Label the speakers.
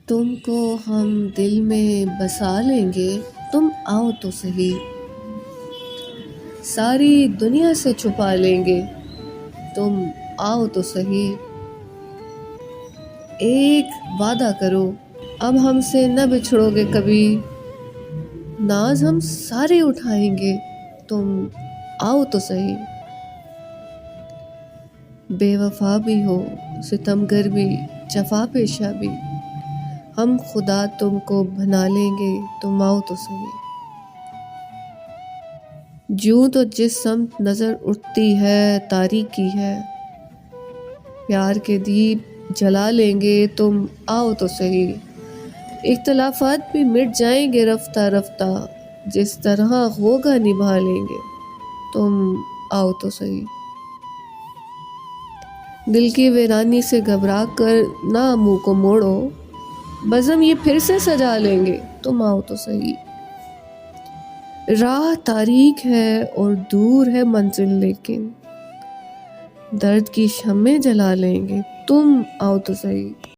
Speaker 1: तुमको हम दिल में बसा लेंगे, तुम आओ तो सही। सारी दुनिया से छुपा लेंगे, तुम आओ तो सही। एक वादा करो, अब हमसे न बिछड़ोगे कभी। नाज हम सारे उठाएंगे, तुम आओ तो सही। बेवफा भी हो, सितमगर भी, जफा पेशा भी, हम खुदा तुमको बना लेंगे, तुम आओ तो सही। जूं तो जिस समत नजर उठती है तारीकी है, प्यार के दीप जला लेंगे, तुम आओ तो सही। इख्तलाफात भी मिट जाएंगे रफ्ता रफ्ता, जिस तरह होगा निभा लेंगे, तुम आओ तो सही। दिल की वीरानी से घबरा कर ना मुंह को मोड़ो, बज़म ये फिर से सजा लेंगे, तुम आओ तो सही। राह तारीक है और दूर है मंजिल, लेकिन दर्द की शम्में जला लेंगे, तुम आओ तो सही।